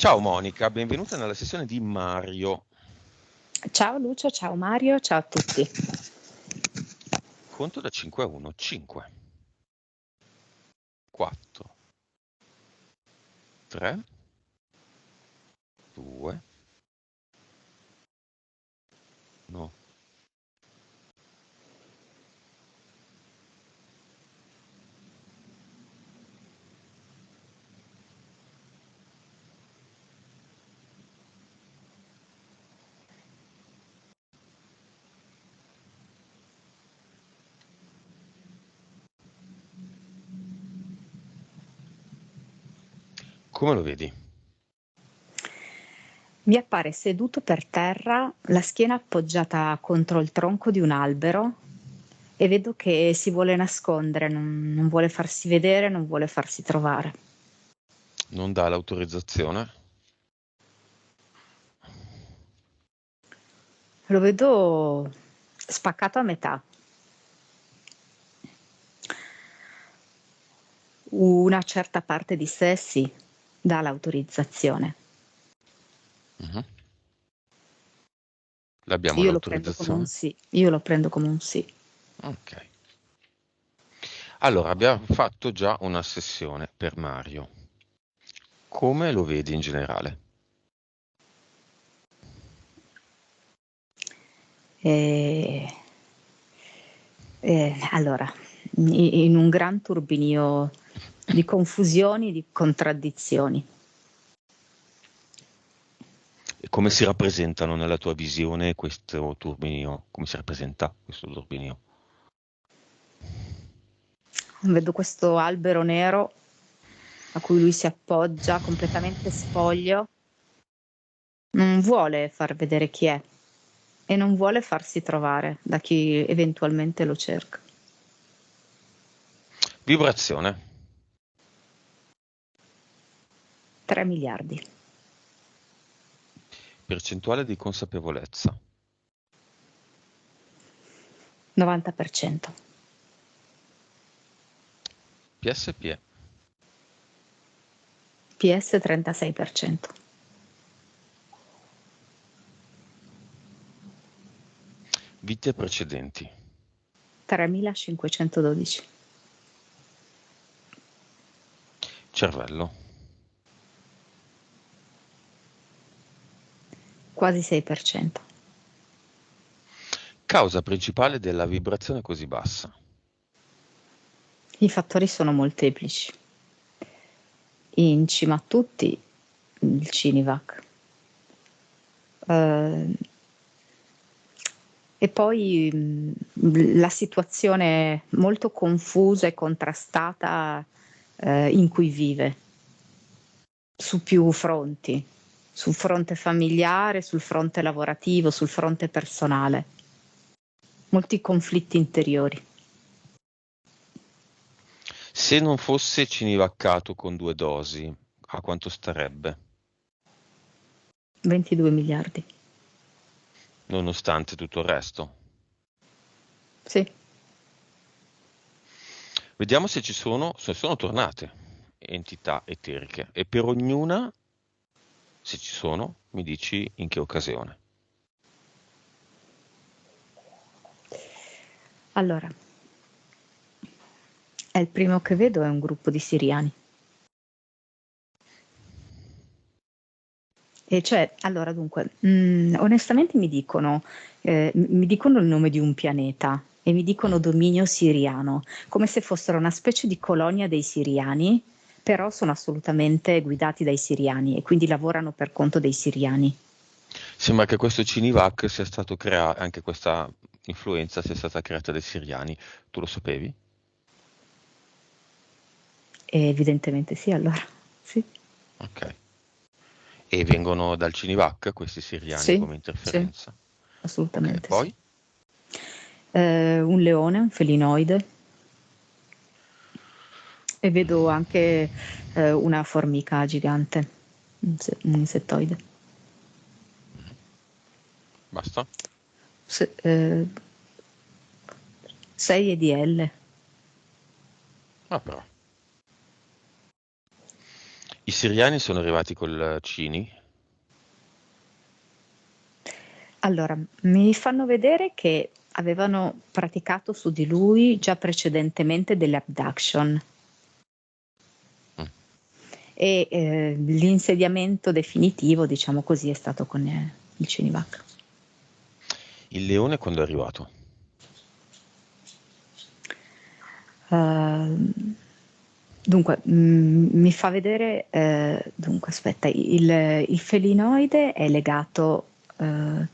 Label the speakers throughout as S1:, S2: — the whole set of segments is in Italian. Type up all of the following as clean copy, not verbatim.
S1: Ciao Monica, benvenuta nella sessione di Mario.
S2: Ciao Lucio, ciao Mario, ciao a tutti.
S1: Conto da 5 a 1, 5, 4, 3, 2, no. Come lo vedi?
S2: Mi appare seduto per terra, la schiena appoggiata contro il tronco di un albero e vedo che si vuole nascondere, non vuole farsi vedere, non vuole farsi trovare.
S1: Non dà l'autorizzazione?
S2: Lo vedo spaccato a metà. Una certa parte di sé sì, dà l'autorizzazione.
S1: Mhm. L'abbiamo
S2: Io lo prendo come un
S1: l'autorizzazione?
S2: sì, io lo prendo come un sì.
S1: Ok. Allora, abbiamo fatto già una sessione per Mario. Come lo vedi in generale?
S2: E, allora, in un gran turbinio di confusioni, di contraddizioni.
S1: E come si rappresentano nella tua visione questo turbinio? Come si rappresenta questo turbinio?
S2: Vedo questo albero nero a cui lui si appoggia, completamente spoglio, non vuole far vedere chi è e non vuole farsi trovare da chi eventualmente lo cerca.
S1: Vibrazione.
S2: 3 miliardi,
S1: Percentuale di consapevolezza.
S2: 90%,
S1: PSP.
S2: PS 36%,
S1: Vite precedenti.
S2: 3512,
S1: Cervello.
S2: quasi 6%.
S1: Causa principale della vibrazione così bassa.
S2: I fattori sono molteplici. In cima a tutti il Cinivac. E poi la situazione molto confusa e contrastata in cui vive, su più fronti, sul fronte familiare, sul fronte lavorativo, sul fronte personale. Molti conflitti interiori.
S1: Se non fosse cinivaccato con 2 dosi, a quanto starebbe?
S2: 22 miliardi.
S1: Nonostante tutto il resto.
S2: Sì.
S1: Vediamo se sono tornate entità eteriche e per ognuna, se ci sono, mi dici in che occasione.
S2: Allora, è il primo che vedo, è un gruppo di siriani. E cioè, allora dunque, onestamente mi dicono il nome di un pianeta e mi dicono dominio siriano, come se fossero una specie di colonia dei siriani, però sono assolutamente guidati dai siriani e quindi lavorano per conto dei siriani.
S1: Sembra che questo Cinivac sia stato creato, anche questa influenza sia stata creata dai siriani. Tu lo sapevi?
S2: E evidentemente sì, allora. Sì,
S1: Ok. E vengono dal Cinivac questi siriani
S2: sì,
S1: come
S2: sì,
S1: interferenza? Ok,
S2: assolutamente sì.
S1: poi?
S2: Un leone, un felinoide, e vedo anche una formica gigante, un insettoide.
S1: Basta?
S2: 6 EDL.
S1: Ah però. I siriani sono arrivati col Cini?
S2: Allora, mi fanno vedere che avevano praticato su di lui già precedentemente delle abduction
S1: Mm.
S2: e l'insediamento definitivo, diciamo così, è stato con il Cinivac.
S1: Il leone quando è arrivato?
S2: Dunque, mi fa vedere, dunque, aspetta, il felinoide è legato, me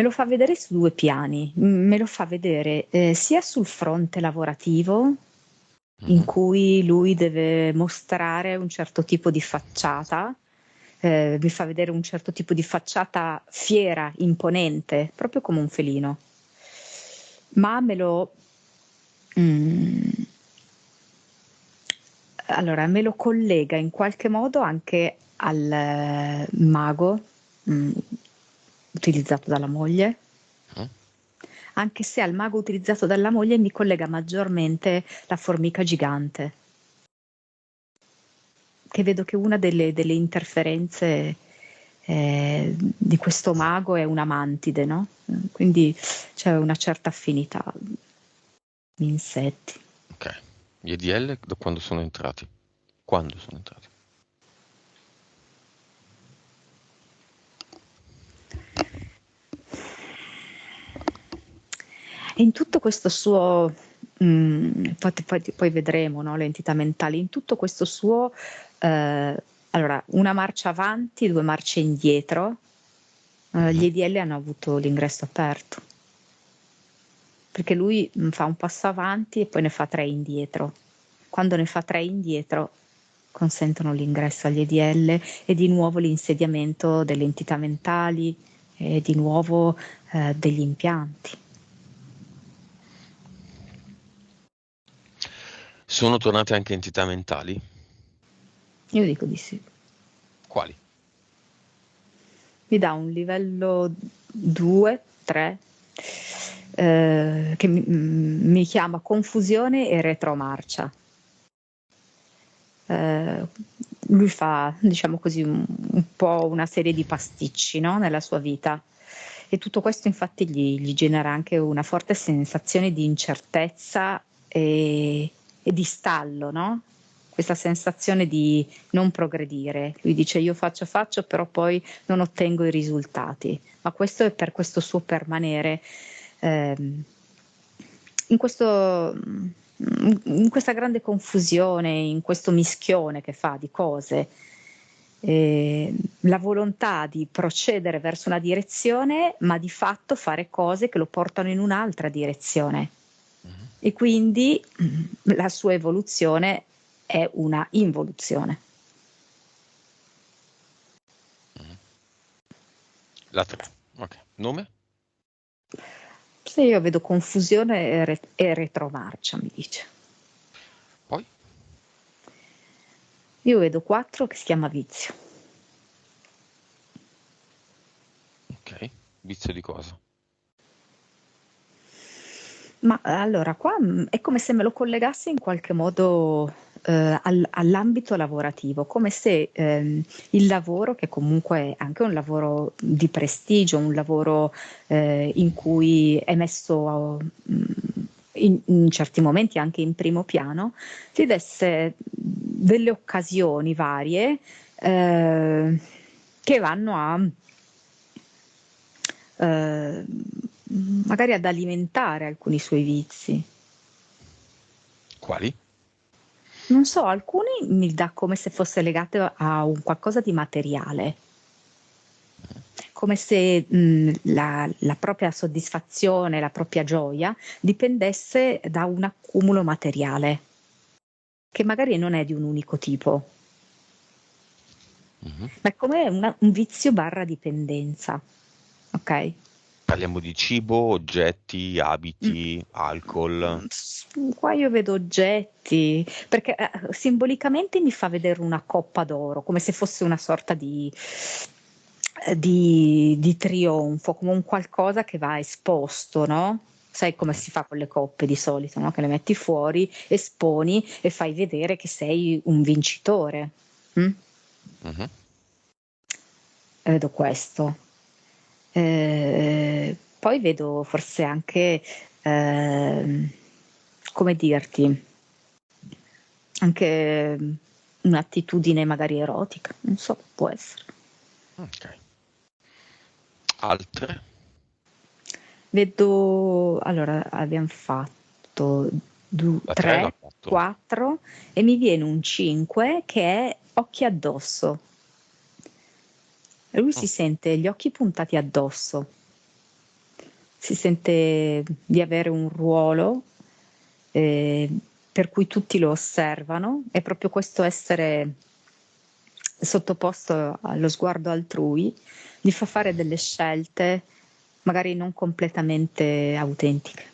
S2: lo fa vedere su due piani, me lo fa vedere sia sul fronte lavorativo, in
S1: Mhm.
S2: cui lui deve mostrare un certo tipo di facciata, mi fa vedere un certo tipo di facciata fiera, imponente, proprio come un felino. Ma mm, allora, me lo collega in qualche modo anche al mago mm, utilizzato dalla moglie,
S1: Mm.
S2: anche se al mago utilizzato dalla moglie mi collega maggiormente la formica gigante, che vedo che una delle interferenze di questo mago è una mantide, no? Quindi c'è una certa affinità di insetti.
S1: Ok. Gli EDL da quando sono entrati? Quando sono entrati?
S2: E in tutto questo suo, poi vedremo, no, le entità mentali, in tutto questo suo, allora, una marcia avanti, due marce indietro, gli
S1: Mhm.
S2: EDL hanno avuto l'ingresso aperto, perché lui fa un passo avanti e poi ne fa tre indietro. Quando ne fa tre indietro, consentono l'ingresso agli EDL e di nuovo l'insediamento delle entità mentali e di nuovo degli impianti.
S1: Sono tornate anche entità mentali?
S2: Io dico di sì.
S1: Quali?
S2: Mi dà un livello 2, 3, che mi chiama confusione e retromarcia. Eh, Lui fa, diciamo così, un po' una serie di pasticci, no? Nella sua vita. E tutto questo infatti gli genera anche una forte sensazione di incertezza e di stallo, no? Questa sensazione di non progredire. Lui dice io faccio, però poi non ottengo i risultati. Ma questo è per questo suo permanere ehm, in questo, in questa grande confusione, in questo mischione che fa di cose. La volontà di procedere verso una direzione, ma di fatto fare cose che lo portano in un'altra direzione.
S1: Mhm.
S2: E quindi la sua evoluzione è una involuzione.
S1: Mhm. La 3. Ok. Nome?
S2: Se io vedo confusione e retromarcia, mi dice.
S1: Poi?
S2: Io vedo 4 che si chiama vizio.
S1: Ok. Vizio di cosa?
S2: Ma allora, qua è come se me lo collegassi in qualche modo all'ambito lavorativo, come se il lavoro, che comunque è anche un lavoro di prestigio, un lavoro in cui è messo in certi momenti anche in primo piano, ti desse delle occasioni varie che vanno a eh, magari ad alimentare alcuni suoi vizi.
S1: Quali?
S2: Non so, alcuni mi dà come se fosse legato a un qualcosa di materiale, come se la propria soddisfazione, la propria gioia dipendesse da un accumulo materiale, che magari non è di un unico tipo,
S1: Mhm.
S2: ma è come un vizio barra dipendenza, ok?
S1: Parliamo di cibo, oggetti,
S2: Mm.
S1: abiti, alcol.
S2: Qua io vedo oggetti, perché simbolicamente mi fa vedere una coppa d'oro, come se fosse una sorta di trionfo, come un qualcosa che va esposto, no? Sai come si fa con le coppe di solito, no? Che le metti fuori, esponi e fai vedere che sei un vincitore.
S1: Mhm.
S2: Vedo questo. Poi vedo forse anche, come dirti, anche un'attitudine magari erotica, non so, può essere.
S1: Ok. Altre?
S2: Vedo, allora abbiamo fatto
S1: La 3 e
S2: 3,
S1: la 4.
S2: 4 e mi viene un 5 che è occhi addosso. Lui si sente gli occhi puntati addosso, si sente di avere un ruolo per cui tutti lo osservano, e proprio questo essere sottoposto allo sguardo altrui gli fa fare delle scelte magari non completamente autentiche,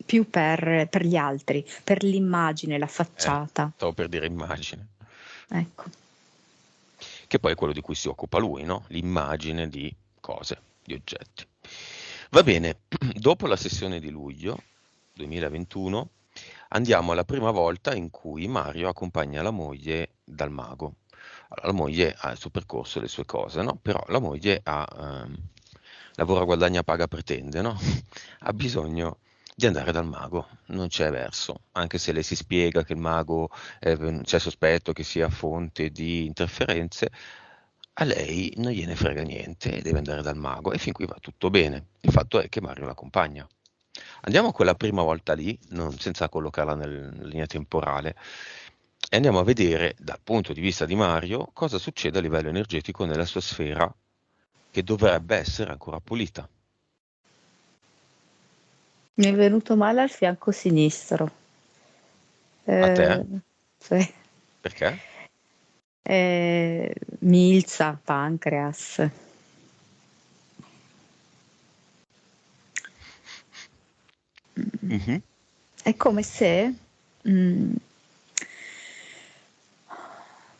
S2: più per gli altri, per l'immagine, la facciata.
S1: Stavo per dire immagine.
S2: Ecco.
S1: Che poi è quello di cui si occupa lui, no? L'immagine di cose, di oggetti. Va bene, dopo la sessione di luglio 2021 andiamo alla prima volta in cui Mario accompagna la moglie dal mago. Allora, la moglie ha il suo percorso, le sue cose, no? Però la moglie lavora, guadagna, paga, pretende, no? Ha bisogno di andare dal mago, non c'è verso, anche se lei si spiega che il mago c'è sospetto che sia fonte di interferenze, a lei non gliene frega niente e deve andare dal mago e fin qui va tutto bene. Il fatto è che Mario l'accompagna. Andiamo quella prima volta lì, senza collocarla nella linea temporale, e andiamo a vedere dal punto di vista di Mario cosa succede a livello energetico nella sua sfera, che dovrebbe essere ancora pulita.
S2: Mi è venuto male al fianco sinistro.
S1: A te?
S2: Sì.
S1: Perché?
S2: Milza, pancreas.
S1: Mhm.
S2: È come se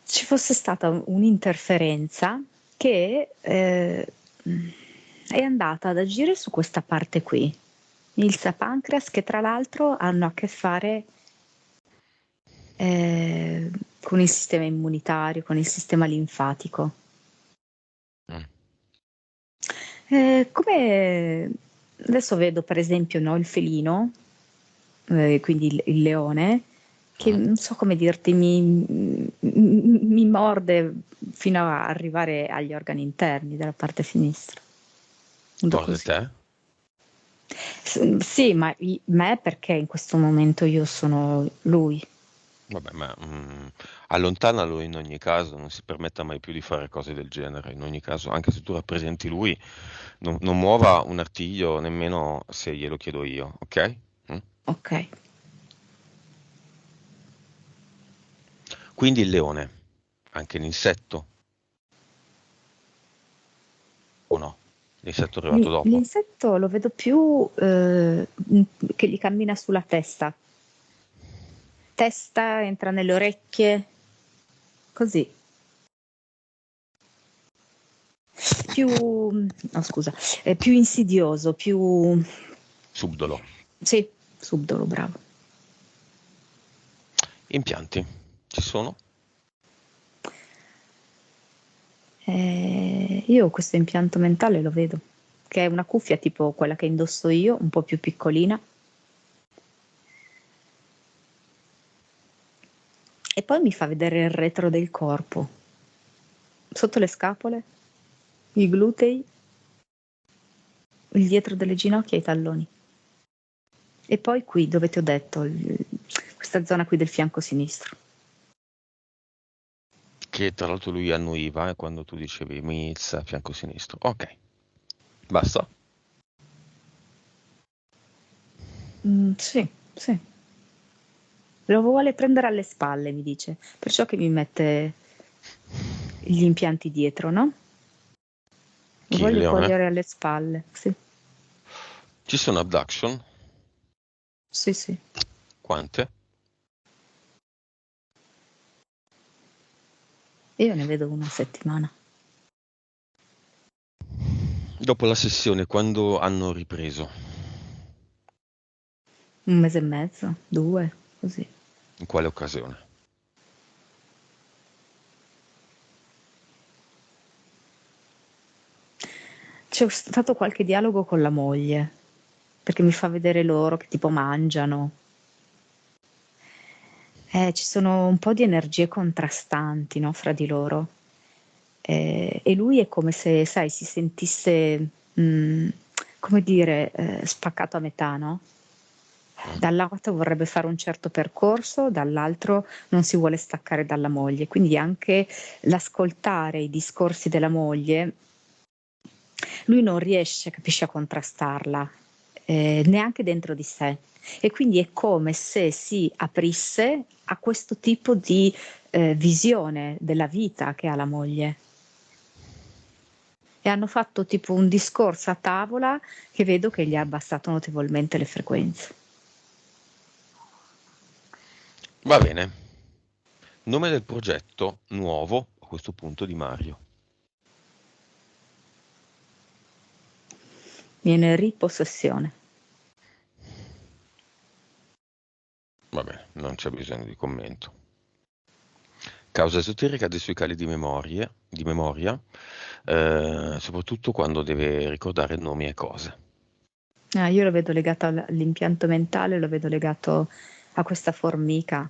S2: ci fosse stata un'interferenza che è andata ad agire su questa parte qui, milza, pancreas, che tra l'altro hanno a che fare con il sistema immunitario, con il sistema linfatico.
S1: Mm.
S2: Come adesso vedo per esempio, no, il felino, quindi il leone, che
S1: Mm.
S2: non so come dirti, mi morde fino a arrivare agli organi interni della parte sinistra. Vedo
S1: Morde
S2: così.
S1: te?
S2: Sì, ma me perché in questo momento io sono lui.
S1: Vabbè, ma allontanalo in ogni caso, non si permetta mai più di fare cose del genere. In ogni caso, anche se tu rappresenti lui, non muova un artiglio nemmeno se glielo chiedo io, ok? Mm?
S2: Ok.
S1: Quindi il leone, anche l'insetto, o no? L'insetto è arrivato dopo.
S2: L'insetto lo vedo più che gli cammina sulla testa. Testa, entra nelle orecchie, così. Più, no scusa, è più insidioso, più,
S1: Subdolo.
S2: sì, subdolo, bravo.
S1: Impianti, ci sono?
S2: Io questo impianto mentale lo vedo, che è una cuffia tipo quella che indosso io, un po' più piccolina. E poi mi fa vedere il retro del corpo, sotto le scapole, i glutei, il dietro delle ginocchia e i talloni. E poi qui, dove ti ho detto, questa zona qui del fianco sinistro.
S1: Che tra l'altro lui annuiva quando tu dicevi Mills a fianco sinistro. Ok, basta.
S2: Sì, sì. Lo vuole prendere alle spalle, mi dice. Perciò che mi mette gli impianti dietro, no? Lo
S1: Chi, il
S2: voglio
S1: leone?
S2: cogliere alle spalle. Sì,
S1: Ci sono abduction?
S2: sì, sì.
S1: Quante?
S2: Io ne vedo una a settimana.
S1: Dopo la sessione, quando hanno ripreso?
S2: Un mese e mezzo, 2, così.
S1: In quale occasione?
S2: C'è stato qualche dialogo con la moglie, perché mi fa vedere loro che tipo mangiano. Ci sono un po' di energie contrastanti, no, fra di loro. E lui è come se, sai, si sentisse, come dire, spaccato a metà, no?
S1: Mm.
S2: Dal lato vorrebbe fare un certo percorso, dall'altro non si vuole staccare dalla moglie. Quindi anche l'ascoltare i discorsi della moglie, lui non riesce, capisci, a contrastarla, neanche dentro di sé. E quindi è come se si aprisse a questo tipo di visione della vita che ha la moglie. E hanno fatto tipo un discorso a tavola che vedo che gli ha abbassato notevolmente le frequenze.
S1: Va bene. Nome del progetto nuovo, a questo punto, di Mario.
S2: Viene ripossessione.
S1: Va bene, non c'è bisogno di commento. Causa esoterica dei suoi cali di memoria, soprattutto quando deve ricordare nomi e cose.
S2: Io lo vedo legato all'impianto mentale, lo vedo legato a questa formica,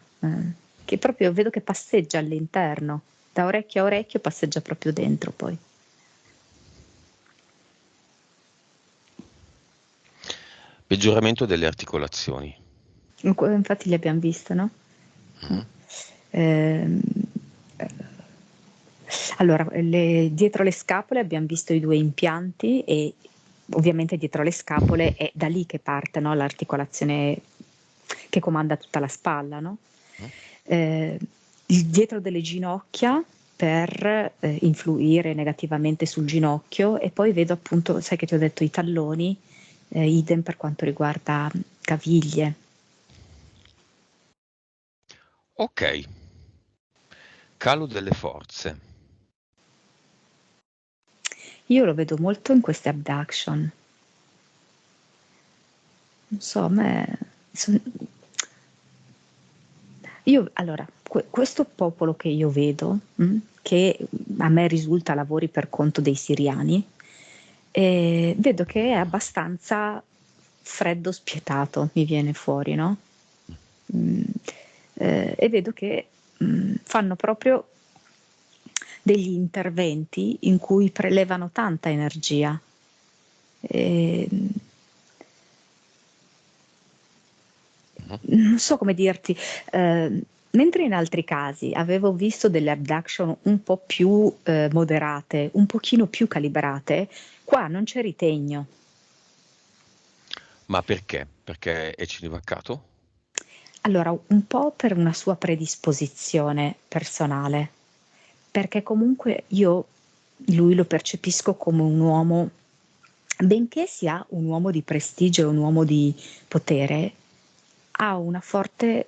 S2: che proprio vedo che passeggia all'interno, da orecchio a orecchio passeggia proprio dentro poi.
S1: Peggioramento delle articolazioni.
S2: Infatti li abbiamo visto, no?
S1: Mhm.
S2: Ehm, allora, dietro le scapole abbiamo visto i 2 impianti e ovviamente dietro le scapole è da lì che parte, no, l'articolazione che comanda tutta la spalla, no?
S1: Mm.
S2: Eh, dietro delle ginocchia per influire negativamente sul ginocchio e poi vedo appunto, sai che ti ho detto i talloni, idem per quanto riguarda caviglie.
S1: Ok, calo delle forze.
S2: Io lo vedo molto in queste abduction. Non so, a me io allora, questo popolo che io vedo, che a me risulta lavori per conto dei siriani, vedo che è abbastanza freddo spietato, mi viene fuori, no? Mm, e vedo che fanno proprio degli interventi in cui prelevano tanta energia. E,
S1: Mhm.
S2: non so come dirti, mentre in altri casi avevo visto delle abduction un po' più moderate, un pochino più calibrate, qua non c'è ritegno.
S1: Ma perché? Perché è cinevaccato?
S2: Allora, un po' per una sua predisposizione personale, perché comunque io lui lo percepisco come un uomo, benché sia un uomo di prestigio e un uomo di potere, ha una forte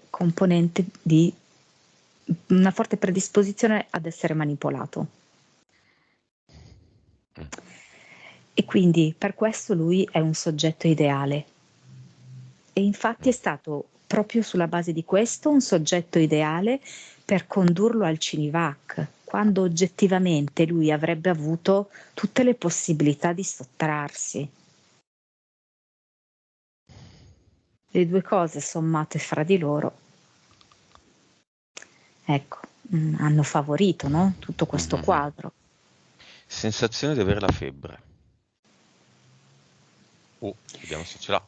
S2: predisposizione ad essere manipolato.
S1: Mm.
S2: E quindi per questo lui è un soggetto ideale. E infatti è stato proprio sulla base di questo un soggetto ideale per condurlo al CINIVAC, quando oggettivamente lui avrebbe avuto tutte le possibilità di sottrarsi. Le 2 cose sommate fra di loro, ecco, hanno favorito, no, tutto questo
S1: Mhm.
S2: quadro.
S1: Sensazione di avere la febbre. Oh, vediamo se ce l'ha.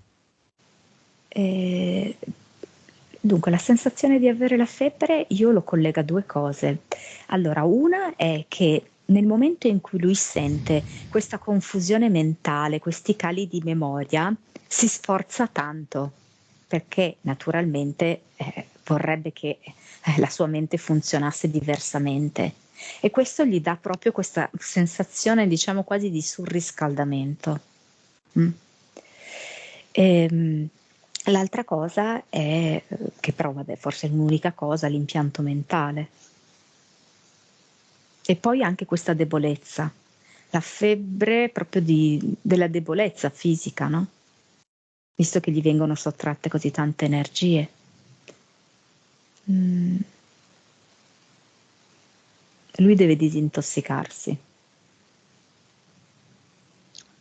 S2: Ehm, dunque la sensazione di avere la febbre io lo collego a 2 cose. Allora, una è che nel momento in cui lui sente questa confusione mentale, questi cali di memoria, si sforza tanto, perché naturalmente, vorrebbe che, la sua mente funzionasse diversamente. E questo gli dà proprio questa sensazione, diciamo, quasi di surriscaldamento. Mh. Ehm, L'altra cosa è che però vabbè, forse è l'unica cosa, l'impianto mentale. E poi anche questa debolezza, la febbre proprio della debolezza fisica, no? Visto che gli vengono sottratte così tante energie. Lui deve disintossicarsi.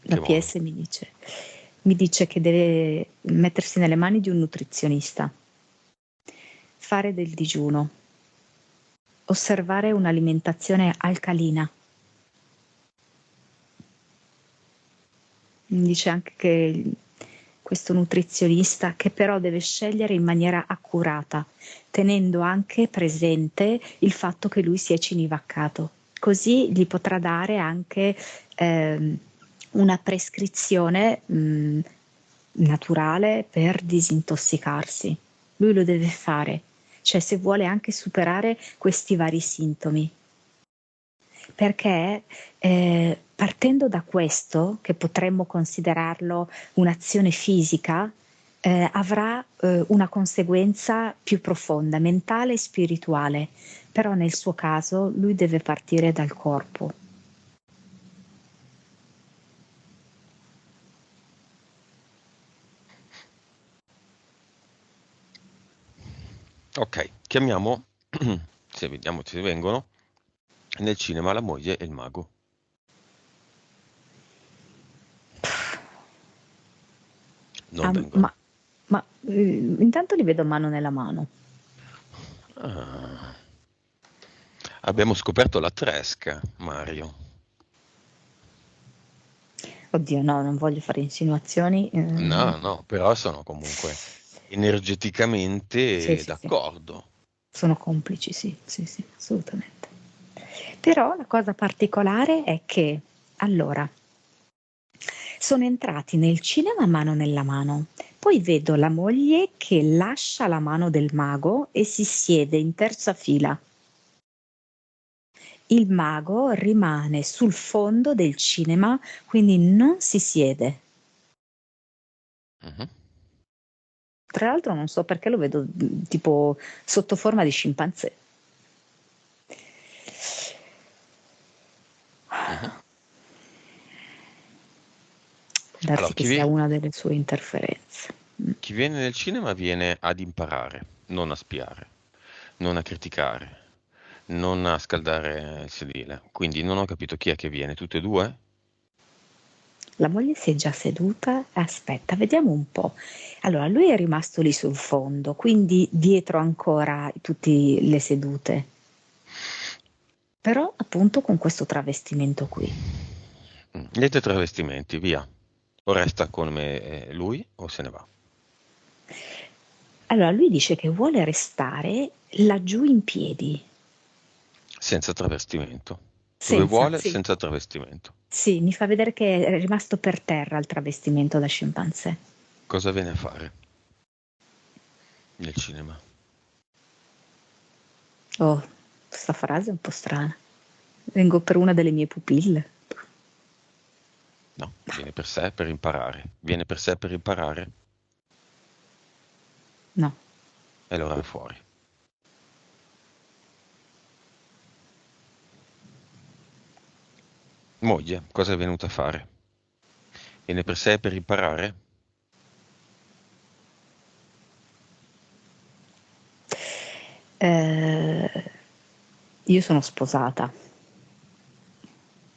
S2: La
S1: Che modo?
S2: PS mi dice che deve mettersi nelle mani di un nutrizionista, fare del digiuno, osservare un'alimentazione alcalina. Mi dice anche che questo nutrizionista, che però deve scegliere in maniera accurata, tenendo anche presente il fatto che lui si è cinivaccato. Così gli potrà dare anche una prescrizione naturale per disintossicarsi. Lui lo deve fare, cioè se vuole anche superare questi vari sintomi. Perché partendo da questo, che potremmo considerarlo un'azione fisica, avrà una conseguenza più profonda, mentale e spirituale, però nel suo caso lui deve partire dal corpo.
S1: Ok, chiamiamo, se vediamo se vengono, nel cinema la moglie e il mago. Non vengono.
S2: Ma intanto li vedo mano nella mano.
S1: Ah. Abbiamo scoperto la tresca, Mario.
S2: Oddio, no, non voglio fare insinuazioni.
S1: No, però sono comunque
S2: Sì,
S1: energeticamente
S2: sì, sì.
S1: d'accordo.
S2: Sono complici, sì, sì, sì, assolutamente. Però la cosa particolare è che, allora, sono entrati nel cinema mano nella mano. Poi vedo la moglie che lascia la mano del mago e si siede in terza fila. Il mago rimane sul fondo del cinema, quindi non si siede.
S1: Mhm.
S2: Tra l'altro non so perché lo vedo tipo sotto forma di scimpanzé.
S1: Mhm.
S2: Può darsi
S1: Allora,
S2: che sia una delle sue interferenze.
S1: chi viene nel cinema viene ad imparare, non a spiare, non a criticare, non a scaldare il sedile. Quindi non ho capito chi è che viene, tutte e due?
S2: La moglie si è già seduta, aspetta, vediamo un po'. Allora, lui è rimasto lì sul fondo, quindi dietro ancora tutte le sedute, però appunto con questo travestimento qui.
S1: Niente travestimenti, via. O resta come lui o se ne va.
S2: Allora, lui dice che vuole restare laggiù in piedi,
S1: Senza travestimento. Dove
S2: senza,
S1: vuole,
S2: sì,
S1: senza travestimento.
S2: sì, mi fa vedere che è rimasto per terra il travestimento da scimpanzé.
S1: Cosa viene a fare nel cinema?
S2: Oh, questa frase è un po' strana. Vengo per una delle mie pupille.
S1: No, viene per sé per imparare. Viene per sé per imparare
S2: No.
S1: e allora è fuori. Moglie, cosa è venuta a fare? Viene per sé per imparare?
S2: Eh, io sono sposata.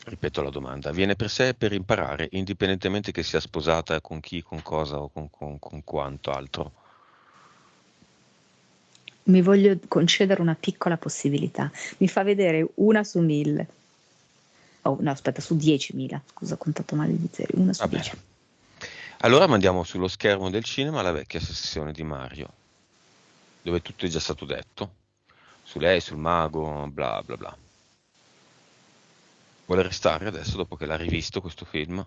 S1: Ripeto la domanda. Viene per sé per imparare, indipendentemente che sia sposata con chi, con cosa o con quanto altro.
S2: Mi voglio concedere una piccola possibilità. Mi fa vedere una su 1000. Oh, no, aspetta, su 10.000. Scusa, ho contato male di zeri. Una su
S1: Va
S2: 10.
S1: bene. Allora mandiamo sullo schermo del cinema la vecchia sessione di Mario, dove tutto è già stato detto. Su lei, sul mago, bla bla bla. Vuole restare adesso dopo che l'ha rivisto questo film?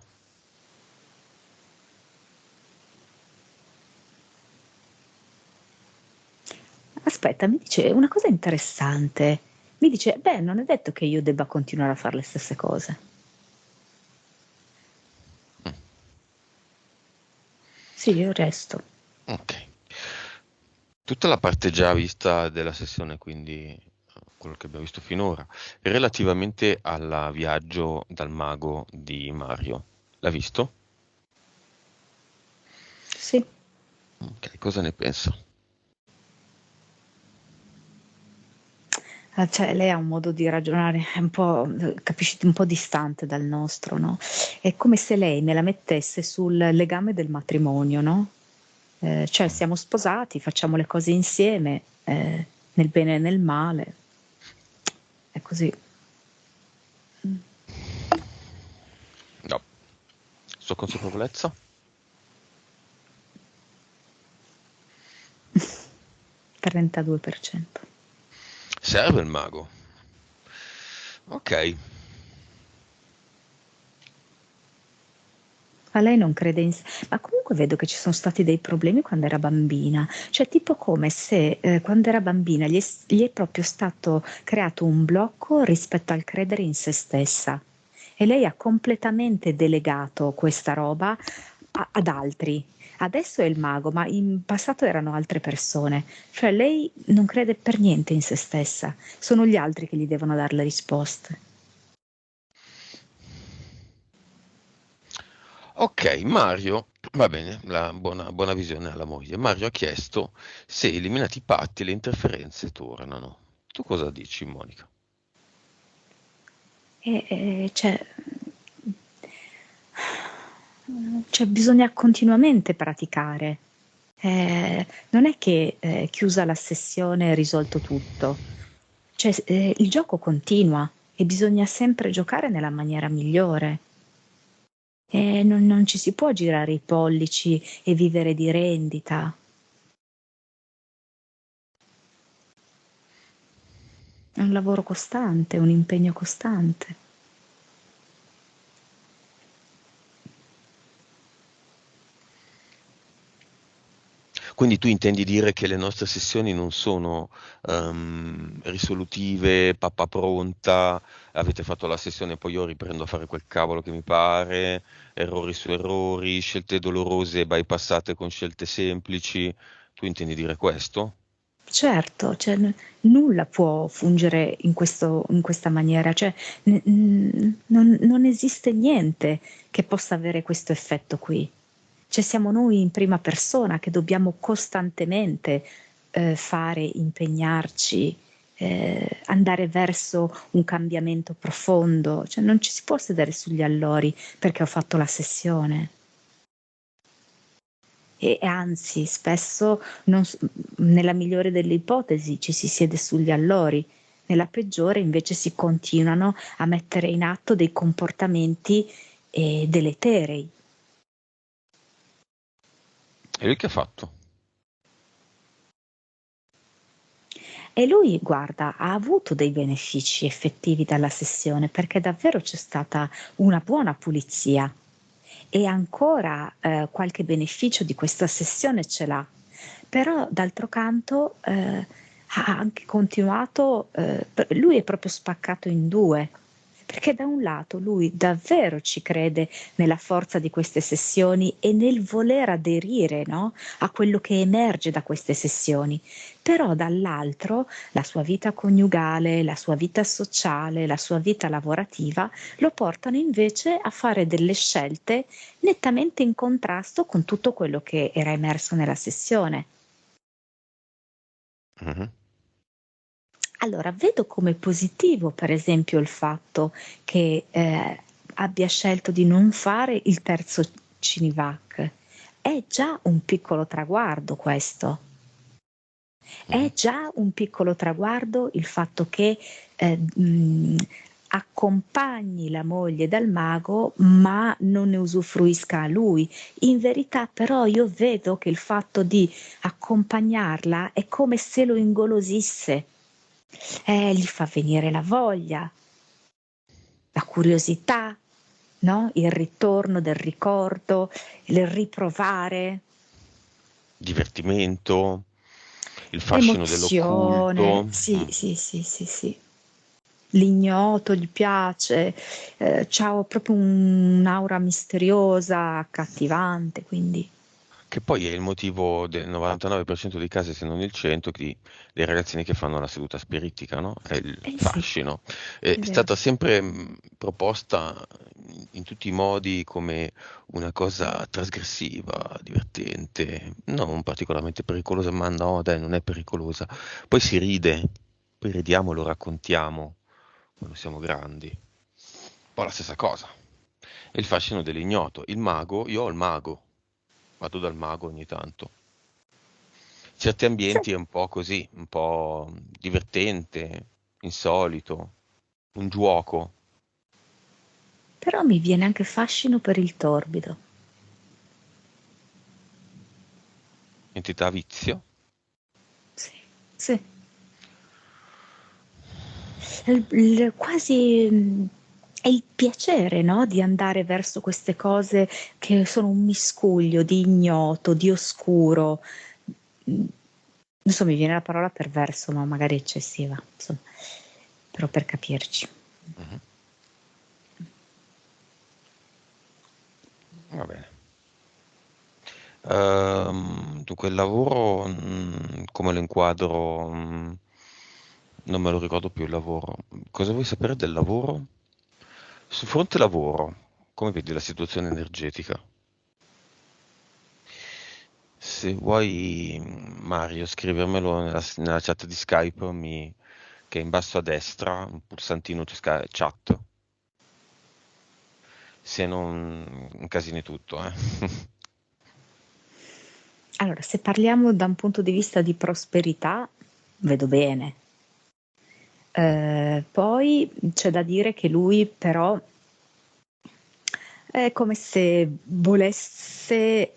S2: Aspetta, mi dice una cosa interessante. Mi dice, beh, non è detto che io debba continuare a fare le stesse cose.
S1: Mm,
S2: Sì, io resto.
S1: ok. Tutta la parte già vista della sessione, quindi quello che abbiamo visto finora, relativamente al viaggio dal mago di Mario. L'ha visto?
S2: Sì.
S1: Ok, cosa ne pensa?
S2: Cioè, lei ha un modo di ragionare un po', capisci, un po' distante dal nostro, no? È come se lei me la mettesse sul legame del matrimonio, no? Cioè, siamo sposati, facciamo le cose insieme, nel bene e nel male. È così.
S1: No. Sua consapevolezza?
S2: 32%.
S1: Serve il mago. Ok.
S2: Ma lei non crede in sé. Ma comunque vedo che ci sono stati dei problemi quando era bambina, cioè tipo come se quando era bambina gli è proprio stato creato un blocco rispetto al credere in se stessa e lei ha completamente delegato questa roba ad altri. Adesso è il mago, ma in passato erano altre persone, cioè lei non crede per niente in se stessa, sono gli altri che gli devono dare le risposte.
S1: Ok, Mario, va bene, la buona visione alla moglie. Mario ha chiesto se eliminati i patti le interferenze tornano. Tu cosa dici, Monica?
S2: Cioè, bisogna continuamente praticare. Non è che chiusa la sessione è risolto tutto. Cioè, il gioco continua e bisogna sempre giocare nella maniera migliore. Non ci si può girare i pollici e vivere di rendita. È un lavoro costante, un impegno costante.
S1: Quindi tu intendi dire che le nostre sessioni non sono risolutive, pappa pronta, avete fatto la sessione, poi io riprendo a fare quel cavolo che mi pare, errori su errori, scelte dolorose bypassate con scelte semplici. Tu intendi dire questo?
S2: Certo, cioè, nulla può fungere in questa maniera, cioè, non esiste niente che possa avere questo effetto qui. Cioè, siamo noi in prima persona che dobbiamo costantemente fare, impegnarci, andare verso un cambiamento profondo. Cioè, non ci si può sedere sugli allori perché ho fatto la sessione. E anzi, spesso, nella migliore delle ipotesi, ci si siede sugli allori, nella peggiore invece si continuano a mettere in atto dei comportamenti deleterei.
S1: E lui che ha fatto?
S2: E lui, guarda, ha avuto dei benefici effettivi dalla sessione perché davvero c'è stata una buona pulizia e ancora qualche beneficio di questa sessione ce l'ha. Però d'altro canto ha anche continuato, lui è proprio spaccato in due, perché da un lato lui davvero ci crede nella forza di queste sessioni e nel voler aderire, no, a quello che emerge da queste sessioni, però dall'altro la sua vita coniugale, la sua vita sociale, la sua vita lavorativa lo portano invece a fare delle scelte nettamente in contrasto con tutto quello che era emerso nella sessione.
S1: Mhm.
S2: Allora, vedo come positivo, per esempio, il fatto che abbia scelto di non fare il terzo Cinivac. È già un piccolo traguardo questo. È
S1: Mhm.
S2: già un piccolo traguardo il fatto che accompagni la moglie dal mago, ma non ne usufruisca lui. In verità, però, io vedo che il fatto di accompagnarla è come se lo ingolosisse. Gli fa venire la voglia, la curiosità, no? Il ritorno del ricordo, il riprovare,
S1: Divertimento, il fascino
S2: l'emozione.
S1: dell'occulto.
S2: Sì, sì, sì, sì, sì. L'ignoto gli piace, c'ha proprio un'aura misteriosa, accattivante, quindi.
S1: Che poi è il motivo del 99% dei casi, se non il 100, dei ragazzini che fanno la seduta spiritica, no? È il
S2: Eh sì,
S1: fascino. È
S2: è vero.
S1: stata sempre proposta in tutti i modi come una cosa trasgressiva, divertente, non particolarmente pericolosa, ma no, dai, non è pericolosa. Poi si ride, poi ridiamo e lo raccontiamo quando siamo grandi. Poi la stessa cosa. È il fascino dell'ignoto. Il mago, io ho il mago, vado dal mago ogni tanto. Certi
S2: Sì,
S1: ambienti è un po' così, un po' divertente, insolito, un giuoco,
S2: però mi viene anche fascino per il torbido.
S1: entità vizio.
S2: Sì, sì. Quasi è il piacere, no? Di andare verso queste cose che sono un miscuglio di ignoto, di oscuro. Mm, Non so, mi viene la parola perverso, ma magari eccessiva, insomma, però per capirci.
S1: Mhm. Va bene. Dunque il lavoro, come lo inquadro? Non me lo ricordo più il lavoro. Cosa vuoi sapere del lavoro? Sul fronte lavoro, come vedi la situazione energetica? Se vuoi, Mario, scrivermelo nella chat di Skype, che è in basso a destra, un pulsantino c'è chat, se non incasini tutto, eh.
S2: Allora, se parliamo da un punto di vista di prosperità, vedo bene. Poi c'è da dire che lui però è come se volesse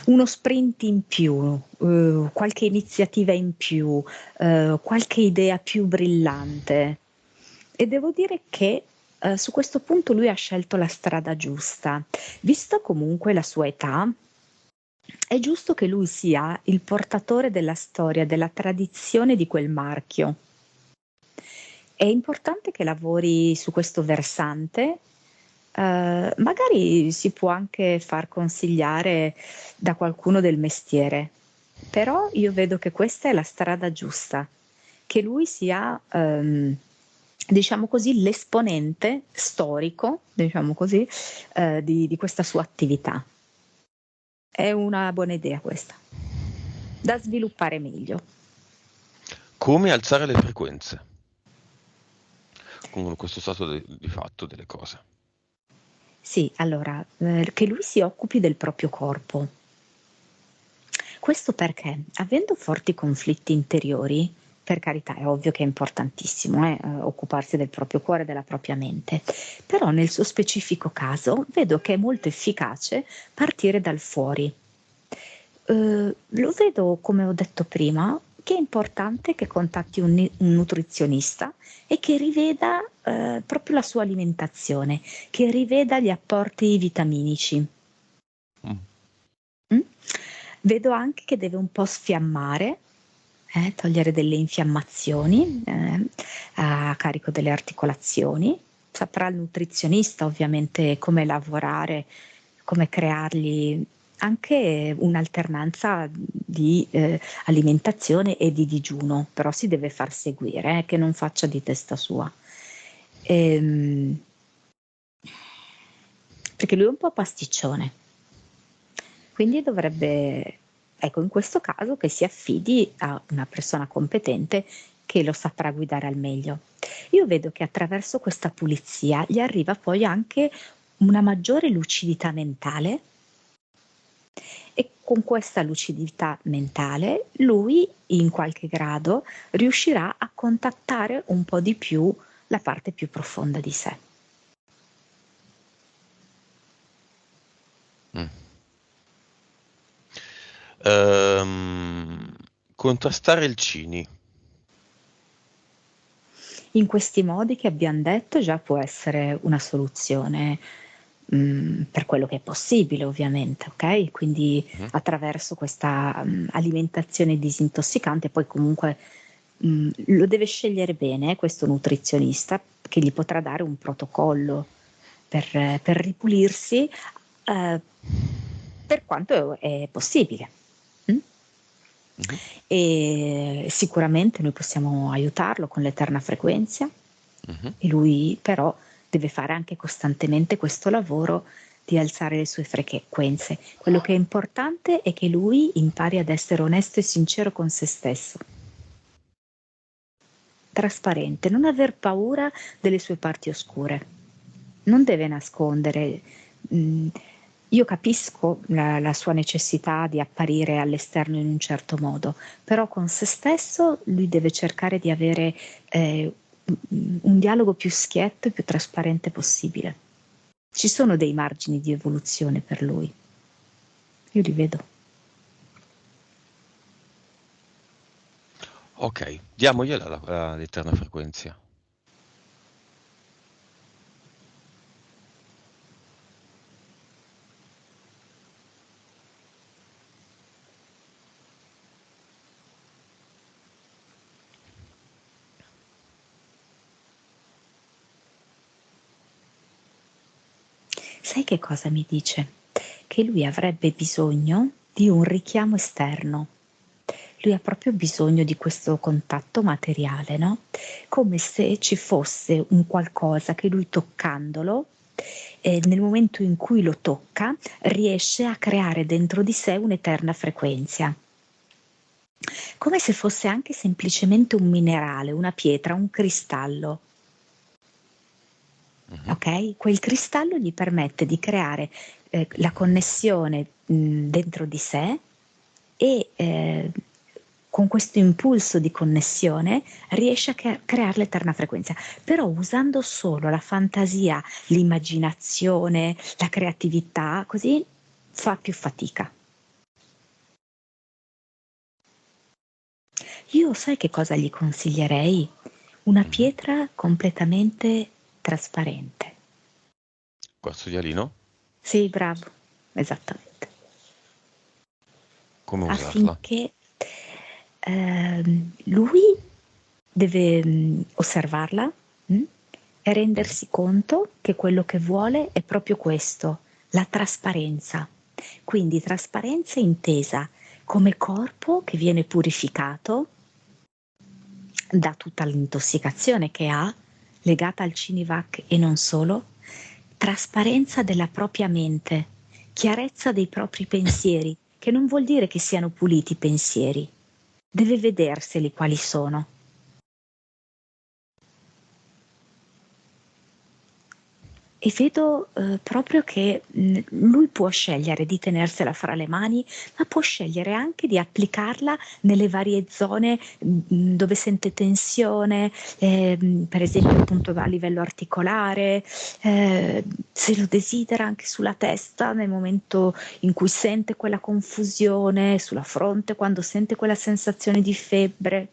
S2: uno sprint in più, qualche iniziativa in più, qualche idea più brillante. E devo dire che su questo punto lui ha scelto la strada giusta. Visto comunque la sua età, è giusto che lui sia il portatore della storia, della tradizione di quel marchio. È importante che lavori su questo versante, magari si può anche far consigliare da qualcuno del mestiere, però io vedo che questa è la strada giusta, che lui sia, diciamo così, l'esponente storico, diciamo così, di questa sua attività. È una buona idea questa, da sviluppare meglio.
S1: Come alzare le frequenze con questo stato di fatto delle cose.
S2: Sì, allora, che lui si occupi del proprio corpo. Questo perché, avendo forti conflitti interiori, per carità, è ovvio che è importantissimo, occuparsi del proprio cuore e della propria mente, però nel suo specifico caso vedo che è molto efficace partire dal fuori. Lo vedo, come ho detto prima, che è importante che contatti un nutrizionista e che riveda proprio la sua alimentazione, che riveda gli apporti vitaminici.
S1: Mm.
S2: Mh. Vedo anche che deve un po' sfiammare, togliere delle infiammazioni, a carico delle articolazioni. Saprà il nutrizionista ovviamente come lavorare, come creargli anche un'alternanza di, alimentazione e di digiuno, però si deve far seguire, che non faccia di testa sua. Ehm, Perché lui è un po' pasticcione. Quindi dovrebbe, ecco, in questo caso che si affidi a una persona competente che lo saprà guidare al meglio. Io vedo che attraverso questa pulizia gli arriva poi anche una maggiore lucidità mentale e con questa lucidità mentale lui in qualche grado riuscirà a contattare un po' di più la parte più profonda di sé.
S1: Mm. Ehm, Contrastare il Cini.
S2: In questi modi che abbiam detto già può essere una soluzione, per quello che è possibile ovviamente, okay, quindi
S1: Mhm.
S2: attraverso questa, alimentazione disintossicante poi comunque, lo deve scegliere bene questo nutrizionista, che gli potrà dare un protocollo per ripulirsi, ehm, per quanto è possibile.
S1: Mhm.
S2: E sicuramente noi possiamo aiutarlo con l'eterna frequenza,
S1: Mhm.
S2: e lui però deve fare anche costantemente questo lavoro di alzare le sue frequenze. Quello che è importante è che lui impari ad essere onesto e sincero con se stesso, trasparente, non aver paura delle sue parti oscure, non deve nascondere. Io capisco la sua necessità di apparire all'esterno in un certo modo, però con se stesso lui deve cercare di avere un dialogo più schietto e più trasparente possibile. Ci sono dei margini di evoluzione per lui, io li vedo.
S1: Ok, diamogliela l'eterna frequenza.
S2: Sai che cosa mi dice? Che lui avrebbe bisogno di un richiamo esterno. Lui ha proprio bisogno di questo contatto materiale, no? Come se ci fosse un qualcosa che lui toccandolo, nel momento in cui lo tocca, riesce a creare dentro di sé un'eterna frequenza. Come se fosse anche semplicemente un minerale, una pietra, un cristallo.
S1: Mhm.
S2: Ok? Quel cristallo gli permette di creare la connessione dentro di sé e con questo impulso di connessione riesce a creare l'eterna frequenza, però usando solo la fantasia, l'immaginazione, la creatività, così fa più fatica. Io sai che cosa gli consiglierei? Una
S1: Mhm.
S2: pietra completamente trasparente.
S1: Quarzo
S2: Sì, bravo, esattamente.
S1: come usarla?
S2: Affinché lui deve osservarla, e
S1: Mhm.
S2: rendersi conto che quello che vuole è proprio questo, la trasparenza. Quindi trasparenza intesa come corpo che viene purificato da tutta l'intossicazione che ha, legata al Cinivac e non solo, trasparenza della propria mente, chiarezza dei propri pensieri, che non vuol dire che siano puliti i pensieri, deve vederseli quali sono. E vedo proprio che lui può scegliere di tenersela fra le mani, ma può scegliere anche di applicarla nelle varie zone dove sente tensione, per esempio appunto a livello articolare, se lo desidera anche sulla testa nel momento in cui sente quella confusione, sulla fronte quando sente quella sensazione di febbre.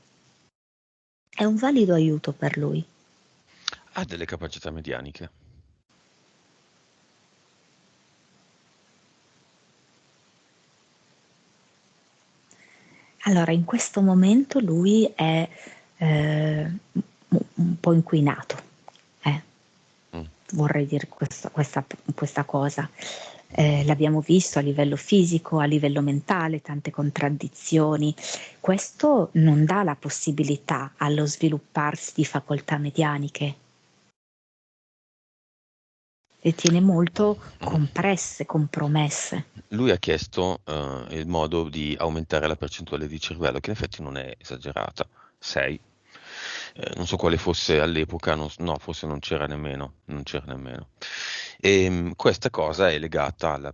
S2: È un valido aiuto per lui.
S1: Ha delle capacità medianiche.
S2: Allora, in questo momento lui è un po' inquinato, eh.
S1: Mm.
S2: Vorrei dire questa cosa. L'abbiamo visto a livello fisico, a livello mentale, tante contraddizioni. Questo non dà la possibilità allo svilupparsi di facoltà medianiche. Le tiene molto
S1: Mm.
S2: compresse, compromesse.
S1: Lui ha chiesto il modo di aumentare la percentuale di cervello, che in effetti non è esagerata, 6. Non so quale fosse all'epoca, no, forse non c'era nemmeno, non c'era nemmeno. Questa cosa è legata alla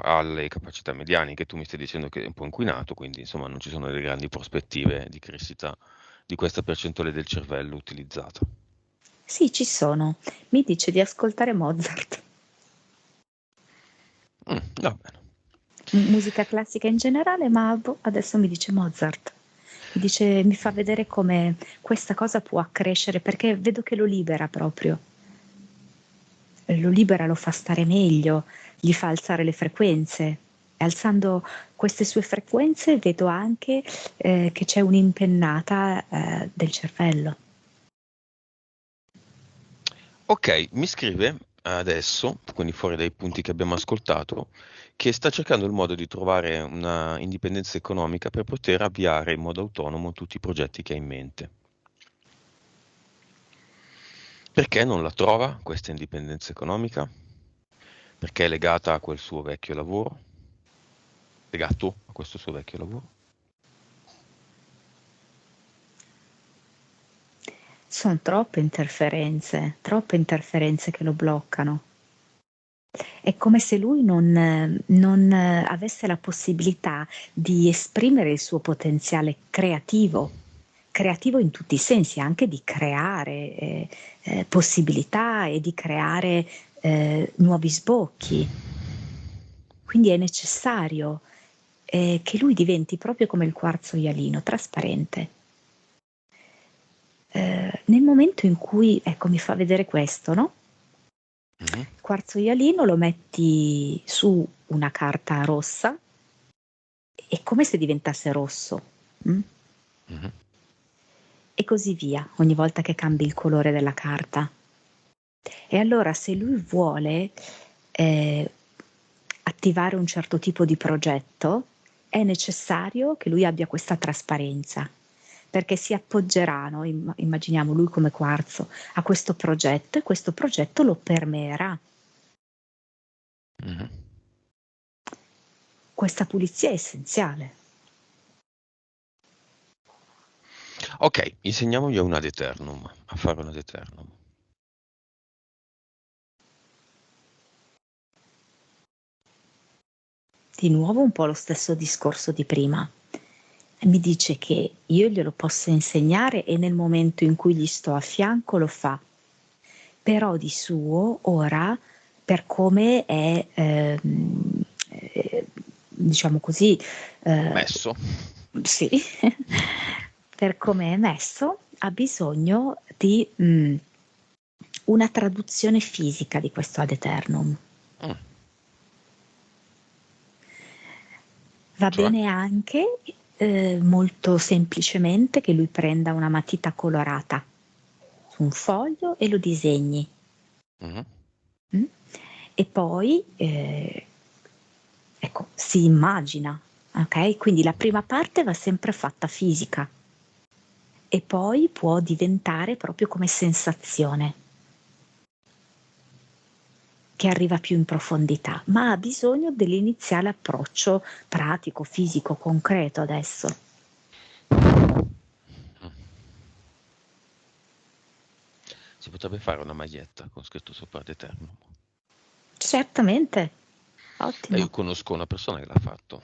S1: alle capacità medianiche. Tu mi stai dicendo che è un po' inquinato, quindi insomma non ci sono delle grandi prospettive di crescita di questa percentuale del cervello utilizzata.
S2: Sì, ci sono. Mi dice di ascoltare Mozart.
S1: Va bene.
S2: Musica classica in generale, ma adesso mi dice Mozart. Mi dice, mi fa vedere come questa cosa può accrescere, perché vedo che lo libera proprio. Lo libera, lo fa stare meglio, gli fa alzare le frequenze. E alzando queste sue frequenze vedo anche che c'è un'impennata del cervello.
S1: Ok, mi scrive adesso, quindi fuori dai punti che abbiamo ascoltato, che sta cercando il modo di trovare una indipendenza economica per poter avviare in modo autonomo tutti i progetti che ha in mente. Perché non la trova questa indipendenza economica? Perché è legata a quel suo vecchio lavoro? Legato a questo suo vecchio lavoro?
S2: Sono troppe interferenze che lo bloccano. È come se lui non avesse la possibilità di esprimere il suo potenziale creativo in tutti i sensi, anche di creare possibilità e di creare nuovi sbocchi. Quindi è necessario che lui diventi proprio come il quarzo ialino, trasparente. Nel momento in cui, ecco, mi fa vedere questo, no?
S1: Mhm,
S2: Il quarzo ialino lo metti su una carta rossa, è come se diventasse rosso, mm?
S1: mhm,
S2: E così via, ogni volta che cambi il colore della carta. E allora se lui vuole eh, attivare un certo tipo di progetto, è necessario che lui abbia questa trasparenza, perché si appoggerà, no? Immaginiamo lui come quarzo, a questo progetto e questo progetto lo permeerà.
S1: mhm.
S2: Questa pulizia è essenziale.
S1: Ok, insegniamogli un ad eternum, a fare un ad eternum.
S2: Di nuovo un po' lo stesso discorso di prima. Mi dice che io glielo posso insegnare e nel momento in cui gli sto a fianco lo fa, però di suo ora, per come è, diciamo così, eh,
S1: Messo.
S2: sì, per come è messo, ha bisogno di una traduzione fisica di questo ad eternum.
S1: Mm,
S2: Va
S1: cioè?
S2: bene anche molto semplicemente che lui prenda una matita colorata su un foglio e lo disegni.
S1: Mhm,
S2: Mm? E poi ecco, si immagina, ok? Quindi la prima parte va sempre fatta fisica e poi può diventare proprio come sensazione che arriva più in profondità, ma ha bisogno dell'iniziale approccio pratico, fisico, concreto adesso.
S1: mm. Si potrebbe fare una maglietta con scritto sopra ad eternum.
S2: Certamente,
S1: Io
S2: ottimo.
S1: conosco una persona che l'ha fatto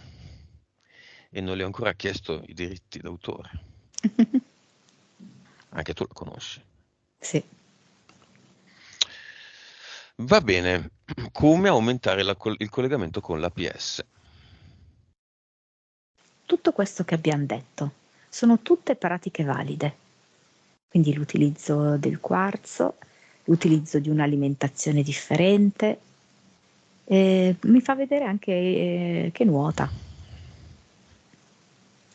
S1: e non le ho ancora chiesto i diritti d'autore. Anche tu la conosci.
S2: Sì.
S1: Va bene, come aumentare il collegamento con l'APS?
S2: Tutto questo che abbiamo detto sono tutte pratiche valide, quindi l'utilizzo del quarzo, l'utilizzo di un'alimentazione differente, mi fa vedere anche che nuota.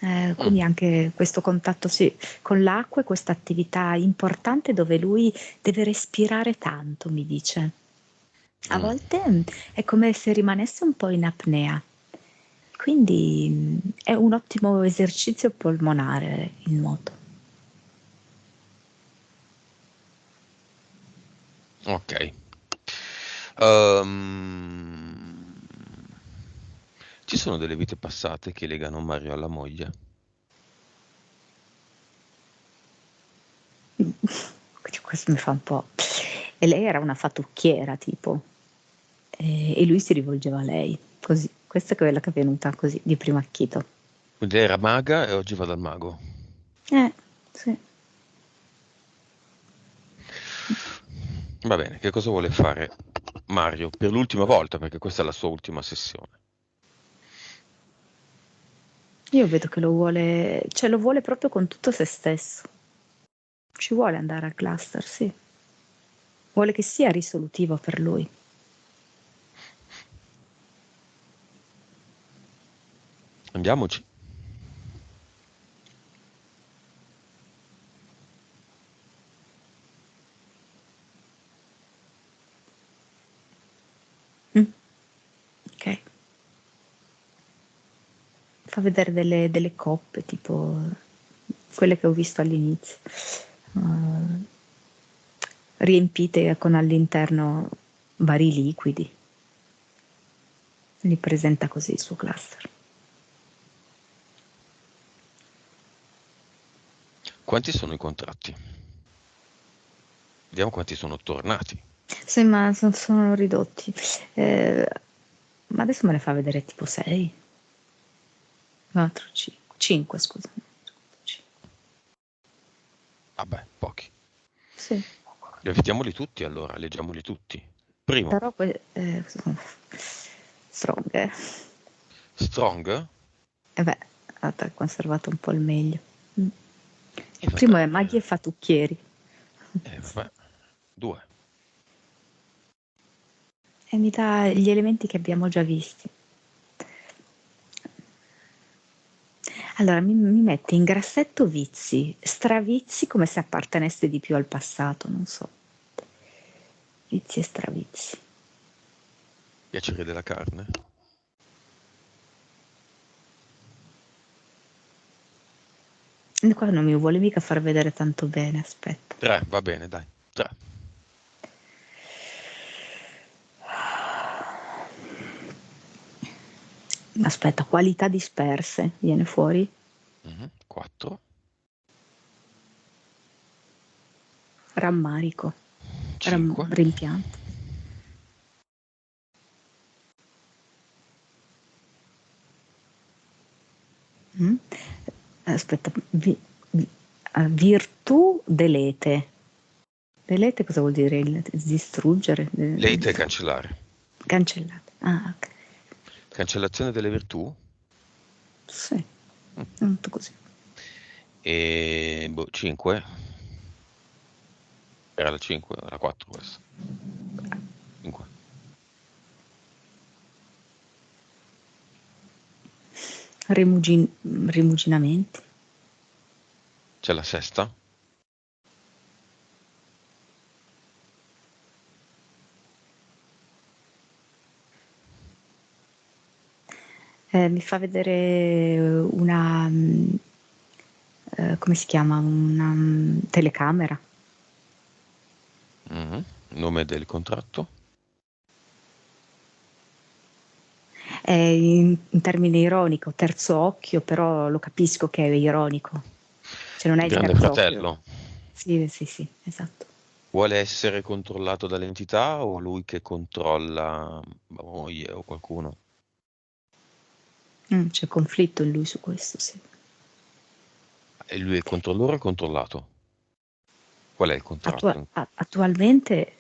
S1: Mm,
S2: Quindi anche questo contatto sì, con l'acqua e questa attività importante dove lui deve respirare tanto, mi dice. A
S1: mm.
S2: volte è come se rimanesse un po' in apnea, quindi è un ottimo esercizio polmonare il nuoto.
S1: Ok. Ehm, Ci sono delle vite passate che legano Mario alla moglie?
S2: Quindi questo mi fa un po'. E lei era una fattucchiera tipo, e lui si rivolgeva a lei, così. Questa è quella che è venuta così di primo acchito.
S1: Quindi lei era maga e oggi va dal mago.
S2: Sì.
S1: Va bene, che cosa vuole fare Mario per l'ultima volta? Perché questa è la sua ultima sessione.
S2: Io vedo che lo vuole, cioè lo vuole proprio con tutto se stesso. Ci vuole andare al cluster, sì. Vuole che sia risolutivo per lui.
S1: Andiamoci.
S2: fa vedere delle coppe, tipo quelle che ho visto all'inizio, uh, riempite con all'interno vari liquidi. Li presenta così il suo cluster.
S1: Quanti sono i contratti? Vediamo quanti sono tornati.
S2: Sì, ma sono ridotti. Ma adesso me ne fa vedere tipo 6. 4, 5, scusami.
S1: Vabbè, pochi.
S2: Sì.
S1: Vediamoli tutti allora, leggiamoli tutti. Primo,
S2: Però sono strong.
S1: Strong.
S2: E beh, ha conservato un po' il meglio. Mm.
S1: E
S2: Il primo
S1: vabbè,
S2: è maghi e fattucchieri.
S1: vabbè, 2.
S2: E mi dà gli elementi che abbiamo già visti. Allora, mi mette in grassetto vizi, stravizi come se appartenesse di più al passato, non so. Vizi e stravizi.
S1: Piacere della carne.
S2: E qua non mi vuole mica far vedere tanto bene, aspetta.
S1: 3, va bene, dai. 3.
S2: Aspetta, qualità disperse, viene fuori.
S1: 4.
S2: Rammarico,
S1: 5.
S2: rimpianto. Mm? Aspetta, virtù delete. Delete cosa vuol dire? Distruggere?
S1: Late e cancellare.
S2: Cancellate. Ah, ok.
S1: Cancellazione delle virtù.
S2: Sì, molto così.
S1: E 5. Era la 5, la 4 questa. 5.
S2: Rimuginamenti.
S1: C'è la sesta.
S2: Mi fa vedere una, come si chiama? Una telecamera.
S1: Nome del contratto.
S2: È in termine ironico, terzo occhio, però lo capisco che è ironico. Cioè non è il
S1: Grande
S2: terzo occhio.
S1: fratello.
S2: Sì, sì, sì, esatto.
S1: Vuole essere controllato dall'entità o lui che controlla la moglie o qualcuno?
S2: C'è conflitto in lui su questo, sì.
S1: E lui è il controllore o controllato? Qual è il contratto?
S2: Attualmente,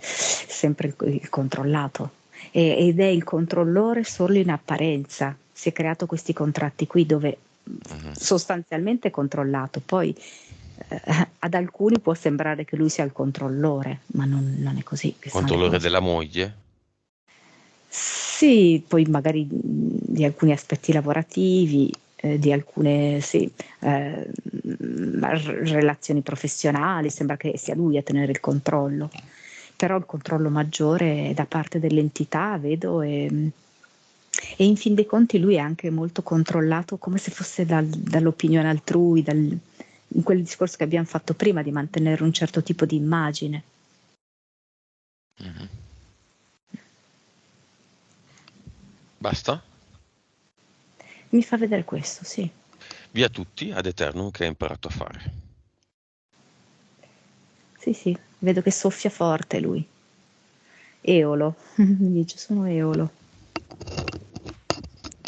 S2: sempre il controllato, ed è il controllore solo in apparenza. Si è creato questi contratti qui dove sostanzialmente è controllato, poi ad alcuni può sembrare che lui sia il controllore, ma non è così che stanno le
S1: Controllore
S2: cose.
S1: della moglie?
S2: Sì, poi magari di alcuni aspetti lavorativi, di alcune sì, relazioni professionali, sembra che sia lui a tenere il controllo, però il controllo maggiore è da parte dell'entità, vedo, e in fin dei conti lui è anche molto controllato come se fosse dall'opinione altrui, in quel discorso che abbiamo fatto prima di mantenere un certo tipo di immagine.
S1: Basta?
S2: Mi fa vedere questo, sì.
S1: Via tutti ad Eternum che ha imparato a fare.
S2: Sì, sì, vedo che soffia forte lui. Eolo, mi dice sono Eolo.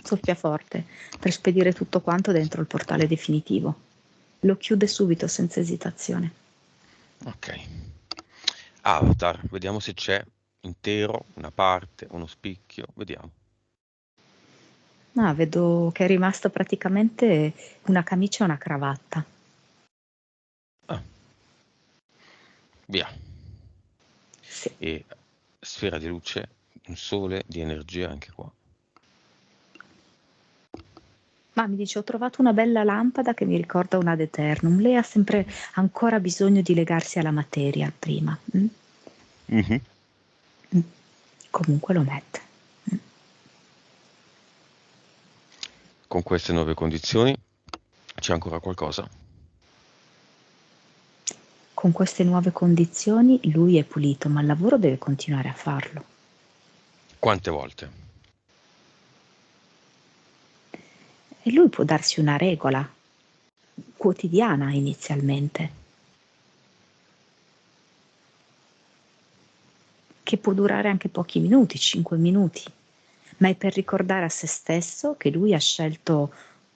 S2: Soffia forte per spedire tutto quanto dentro il portale definitivo. Lo chiude subito senza esitazione.
S1: Ok. Avatar, vediamo se c'è intero, una parte, uno spicchio, vediamo.
S2: Ah, vedo che è rimasto praticamente una camicia e una cravatta.
S1: Ah, via.
S2: Sì.
S1: E sfera di luce, un sole di energia anche qua.
S2: Ma mi dice, ho trovato una bella lampada che mi ricorda un ad eternum. Lei ha sempre ancora bisogno di legarsi alla materia prima. Comunque lo mette.
S1: Con queste nuove condizioni c'è ancora qualcosa?
S2: Con queste nuove condizioni lui è pulito, ma il lavoro deve continuare a farlo.
S1: Quante volte?
S2: E lui può darsi una regola quotidiana inizialmente, che può durare anche pochi minuti, 5 minuti, ma è per ricordare a se stesso che lui ha scelto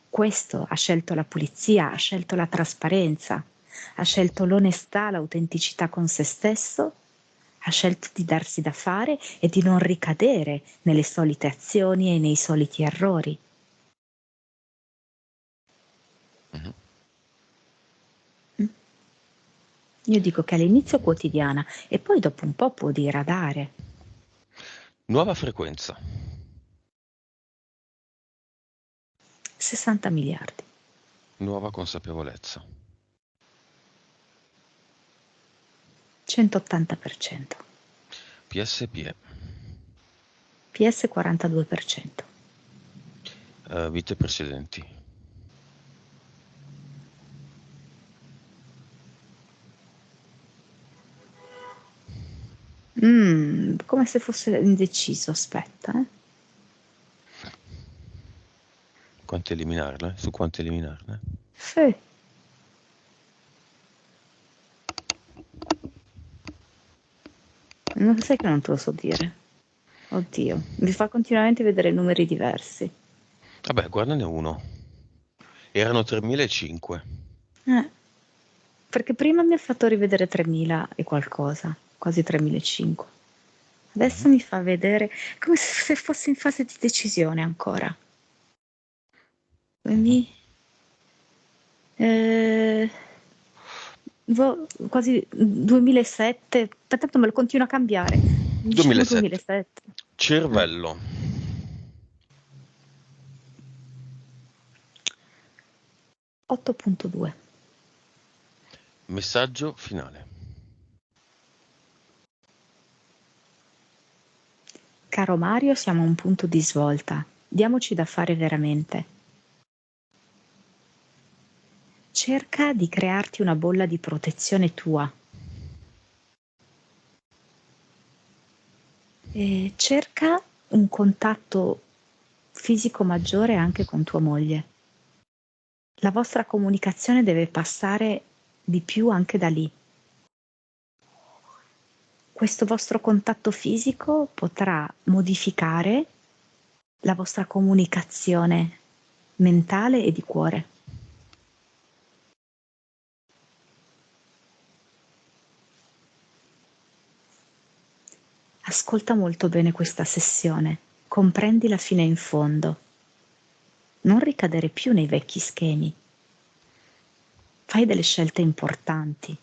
S2: questo, ha scelto la pulizia, ha scelto la trasparenza, ha scelto l'onestà, l'autenticità con se stesso, ha scelto di darsi da fare e di non ricadere nelle solite azioni e nei soliti errori.
S1: Mhm.
S2: Io dico che all'inizio quotidiana e poi dopo un po' può diradare.
S1: Nuova frequenza.
S2: 60 miliardi.
S1: Nuova consapevolezza.
S2: 180%.
S1: PSP.
S2: PS 42%.
S1: Vite precedenti.
S2: Come se fosse indeciso, aspetta.
S1: Quante eliminarle? Su quante eliminarle?
S2: Sì. Non sai che non te lo so dire. Oddio, mi fa continuamente vedere numeri diversi.
S1: Vabbè, guardane uno. Erano 3005.
S2: Perché prima mi ha fatto rivedere 3000 e qualcosa, quasi 3500. Adesso
S1: Mhm.
S2: mi fa vedere come se fosse in fase di decisione ancora.
S1: Mhm.
S2: Quindi quasi 2007, tanto me lo continua a cambiare. Diciamo
S1: 2007.
S2: 2007.
S1: Cervello.
S2: 8.2.
S1: Messaggio finale.
S2: Caro Mario, siamo a un punto di svolta. Diamoci da fare veramente. Cerca di crearti una bolla di protezione tua. E cerca un contatto fisico maggiore anche con tua moglie. La vostra comunicazione deve passare di più anche da lì. Questo vostro contatto fisico potrà modificare la vostra comunicazione mentale e di cuore. Ascolta molto bene questa sessione, comprendila fino in fondo. Non ricadere più nei vecchi schemi. Fai delle scelte importanti.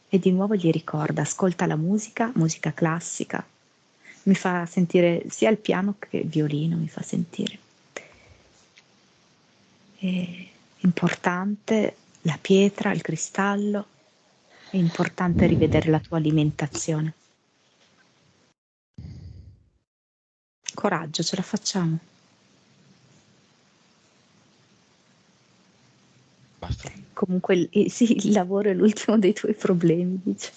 S2: E di nuovo gli ricorda, ascolta la musica, musica classica. Mi fa sentire sia il piano che il violino, mi fa sentire. È importante la pietra, il cristallo, è importante rivedere la tua alimentazione. Coraggio, ce la facciamo.
S1: Basta.
S2: Comunque sì, il lavoro è l'ultimo dei tuoi problemi, dice.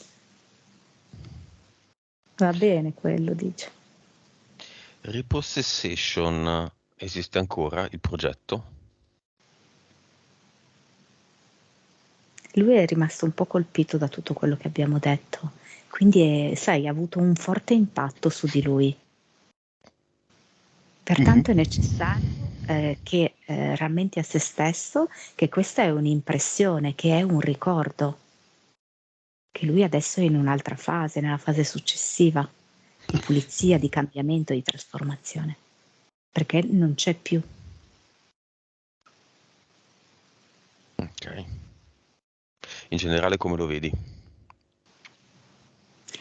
S2: Va bene quello, dice.
S1: Repossession. Esiste ancora il progetto?
S2: Lui è rimasto un po' colpito da tutto quello che abbiamo detto, quindi sai, ha avuto un forte impatto su di lui.
S1: Mhm.
S2: Pertanto è necessario che rammenti a se stesso che questa è un'impressione, che è un ricordo, che lui adesso è in un'altra fase, nella fase successiva, di pulizia, di cambiamento, di trasformazione, perché non c'è più.
S1: Ok. In generale come lo vedi?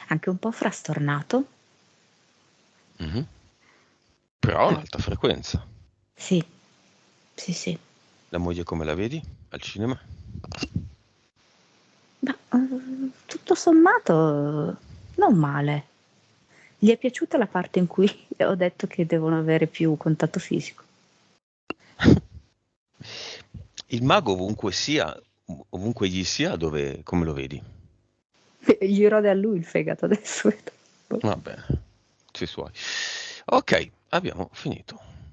S2: Anche un po' frastornato.
S1: Mhm. Però
S2: Eh,
S1: un'alta frequenza.
S2: sì, sì, sì.
S1: La moglie come la vedi? Al cinema?
S2: Ma tutto sommato non male. Gli è piaciuta la parte in cui ho detto che devono avere più contatto fisico?
S1: Il mago ovunque sia, ovunque gli sia, dove, come lo vedi?
S2: Gli rode a lui il fegato adesso.
S1: Va bene, ci suoi. Ok, abbiamo finito.